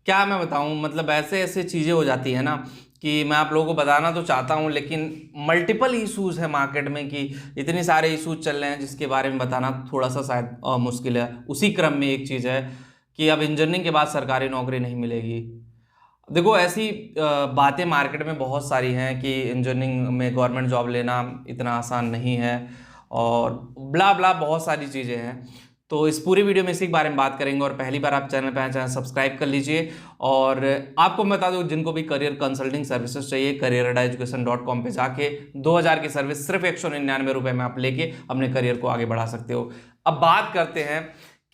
क्या मैं बताऊं, मतलब ऐसे ऐसे चीज़ें हो जाती है ना कि मैं आप लोगों को बताना तो चाहता हूं, लेकिन मल्टीपल इश्यूज है मार्केट में कि इतने सारे इश्यूज चल रहे हैं जिसके बारे में बताना थोड़ा सा शायद मुश्किल है। उसी क्रम में एक चीज़ है कि अब इंजीनियरिंग के बाद सरकारी नौकरी नहीं मिलेगी। देखो ऐसी बातें मार्केट में बहुत सारी हैं कि इंजीनियरिंग में गवर्नमेंट जॉब लेना इतना आसान नहीं है और ब्ला ब्ला बहुत सारी चीज़ें हैं। तो इस पूरी वीडियो में इसी के बारे में बात करेंगे। और पहली बार आप चैनल पे आए, चैनल सब्सक्राइब कर लीजिए। और आपको मैं बता दूं, जिनको भी करियर कंसल्टिंग सर्विसेज चाहिए, careeraducation.com पे जाके 2000 की सर्विस सिर्फ 199 रुपये में आप लेके अपने करियर को आगे बढ़ा सकते हो। अब बात करते हैं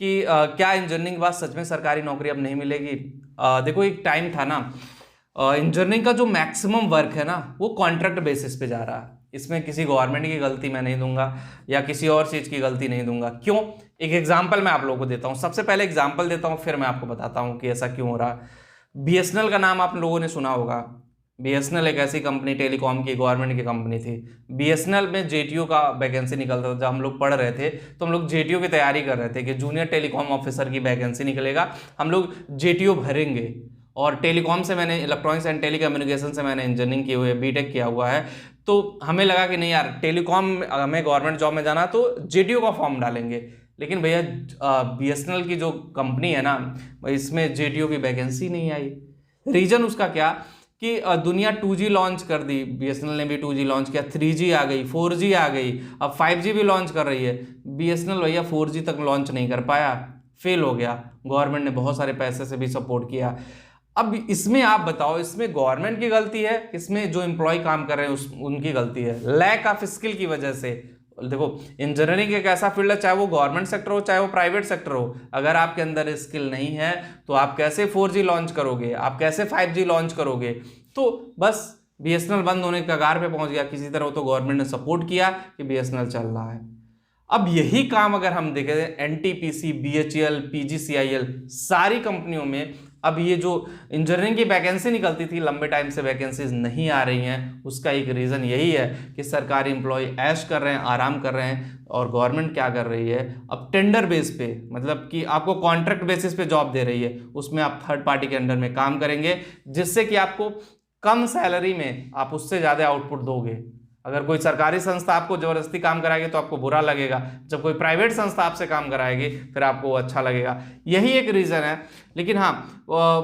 कि क्या इंजीनियरिंग के बाद सच में सरकारी नौकरी अब नहीं मिलेगी। देखो एक टाइम था ना, इंजीनियरिंग का जो मैक्सिमम वर्क है ना वो कॉन्ट्रैक्ट बेसिस पे जा रहा है। इसमें किसी गवर्नमेंट की गलती मैं नहीं दूंगा या किसी और चीज़ की गलती नहीं दूंगा। क्यों? एक एग्जाम्पल मैं आप लोगों को देता हूँ। सबसे पहले एग्जाम्पल देता हूँ, फिर मैं आपको बताता हूँ कि ऐसा क्यों हो रहा है। बीएसएनएल का नाम आप लोगों ने सुना होगा। बीएसएनएल एक ऐसी कंपनी, टेलीकॉम की, गवर्नमेंट की कंपनी थी। बीएसएनएल में जेटीओ का वैकेंसी निकलता था। जब हम लोग पढ़ रहे थे तो हम लोग जेटीओ की तैयारी कर रहे थे कि जूनियर टेलीकॉम ऑफिसर की वैकेंसी निकलेगा, हम लोग जेटीओ भरेंगे। और टेलीकॉम से मैंने, इलेक्ट्रॉनिक्स एंड टेलीकम्युनिकेशन से मैंने इंजीनियरिंग की हुई है, बीटेक किया हुआ है। तो हमें लगा कि नहीं यार, टेलीकॉम हमें गवर्नमेंट जॉब में जाना तो जेटीओ का फॉर्म डालेंगे। लेकिन भैया बीएसएनएल की जो कंपनी है ना, इसमें जेटीओ की वैकेंसी नहीं आई। रीजन उसका क्या कि दुनिया 2G लॉन्च कर दी, बीएसएनएल ने भी 2G लॉन्च किया, 3G आ गई, 4G आ गई, अब 5G भी लॉन्च कर रही है। बीएसएनएल भैया 4G तक लॉन्च नहीं कर पाया, फेल हो गया। गवर्नमेंट ने बहुत सारे पैसे से भी सपोर्ट किया। अब इसमें आप बताओ, इसमें गवर्नमेंट की गलती है, इसमें जो एम्प्लॉय काम कर रहे हैं उनकी गलती है? लैक ऑफ स्किल की वजह से। देखो इंजीनियरिंग एक ऐसा फील्ड है, चाहे वो गवर्नमेंट सेक्टर हो चाहे वो प्राइवेट सेक्टर हो, अगर आपके अंदर स्किल नहीं है तो आप कैसे 4G लॉन्च करोगे, आप कैसे 5G लॉन्च करोगे? तो बस बीएसएनएल बंद होने के कगार पे पहुंच गया किसी तरह, तो गवर्नमेंट ने सपोर्ट किया कि बीएसएनएल चल रहा है। अब यही काम अगर हम देखें एनटीपीसी, बीएचईएल, पीजीसीआईएल, सारी कंपनियों में अब ये जो इंजीनियरिंग की वैकेंसी निकलती थी, लंबे टाइम से वैकेंसीज नहीं आ रही हैं। उसका एक रीज़न यही है कि सरकारी एम्प्लॉय ऐश कर रहे हैं, आराम कर रहे हैं। और गवर्नमेंट क्या कर रही है, अब टेंडर बेस पे, मतलब कि आपको कॉन्ट्रैक्ट बेसिस पे जॉब दे रही है, उसमें आप थर्ड पार्टी के अंडर में काम करेंगे, जिससे कि आपको कम सैलरी में आप उससे ज़्यादा आउटपुट दोगे। अगर कोई सरकारी संस्था आपको जबरदस्ती काम कराएगी तो आपको बुरा लगेगा, जब कोई प्राइवेट संस्था आपसे काम कराएगी फिर आपको अच्छा लगेगा। यही एक रीज़न है। लेकिन हाँ,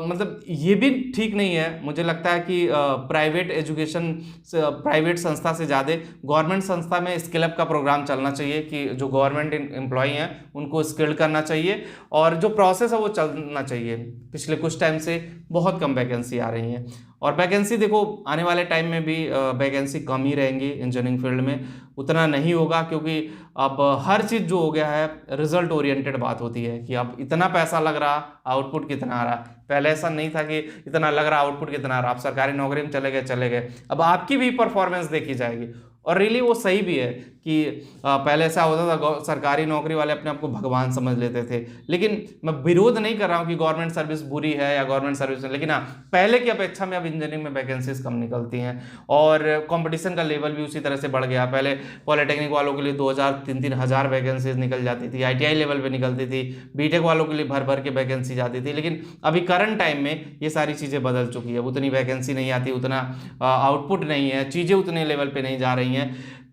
मतलब ये भी ठीक नहीं है। मुझे लगता है कि प्राइवेट एजुकेशन, प्राइवेट संस्था से ज़्यादा गवर्नमेंट संस्था में स्किल अप का प्रोग्राम चलना चाहिए कि जो गवर्नमेंट एम्प्लॉई हैं उनको स्किल्ड करना चाहिए और जो प्रोसेस है वो चलना चाहिए। पिछले कुछ टाइम से बहुत कम वैकेंसी आ रही हैं और वैकेंसी देखो आने वाले टाइम में भी वैकेंसी कम ही रहेंगी इंजीनियरिंग फील्ड में, उतना नहीं होगा, क्योंकि अब हर चीज़ जो हो गया है रिजल्ट ओरिएंटेड बात होती है कि अब इतना पैसा लग रहा, आउटपुट कितना आ रहा। पहले ऐसा नहीं था कि इतना लग रहा, आउटपुट कितना आ रहा। आप सरकारी नौकरी में चले गए, अब आपकी भी परफॉर्मेंस देखी जाएगी। और रियली वो सही भी है कि पहले ऐसा होता था सरकारी नौकरी वाले अपने आप को भगवान समझ लेते थे। लेकिन मैं विरोध नहीं कर रहा हूँ कि गवर्नमेंट सर्विस बुरी है या गवर्नमेंट सर्विस, लेकिन हाँ, पहले की अपेक्षा में अब इंजीनियरिंग में वैकेंसीज कम निकलती हैं और कंपटीशन का लेवल भी उसी तरह से बढ़ गया। पहले पॉलिटेक्निक वालों के लिए 2000-3000 हज़ार वैकेंसीज निकल जाती थी, ITI लेवल पे निकलती थी, बीटेक वालों के लिए भर भर के वैकेंसी जाती थी। लेकिन अभी करंट टाइम में ये सारी चीज़ें बदल चुकी है, उतनी वैकेंसी नहीं आती, उतना आउटपुट नहीं है, चीज़ें उतने लेवल पे नहीं जा रही हैं।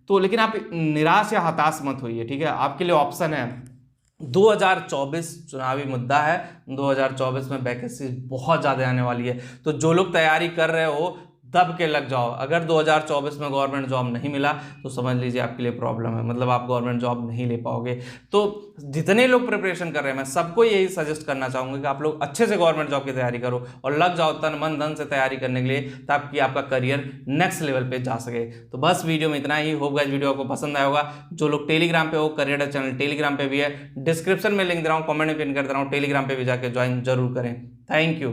तो लेकिन आप निराश या हताश मत होइए, ठीक है? आपके लिए ऑप्शन है, 2024 चुनावी मुद्दा है, 2024 में वैकेंसी बहुत ज़्यादा आने वाली है। तो जो लोग तैयारी कर रहे हो दब के लग जाओ। अगर 2024 में गवर्नमेंट जॉब नहीं मिला तो समझ लीजिए आपके लिए प्रॉब्लम है, मतलब आप गवर्नमेंट जॉब नहीं ले पाओगे। तो जितने लोग प्रिपरेशन कर रहे हैं, मैं सबको यही सजेस्ट करना चाहूँगा कि आप लोग अच्छे से गवर्नमेंट जॉब की तैयारी करो और लग जाओ तन मन धन से तैयारी करने के लिए, ताकि आपका करियर नेक्स्ट लेवल पे जा सके। तो बस वीडियो में इतना ही। होप गाइस वीडियो आपको पसंद आया होगा। जो लोग टेलीग्राम पे हो, करियर चैनल टेलीग्राम पे भी है, डिस्क्रिप्शन में लिंक दे रहा हूँ, कमेंट में पिन कर दे रहा हूँ, टेलीग्राम पे भी जाकर ज्वाइन जरूर करें। Thank you.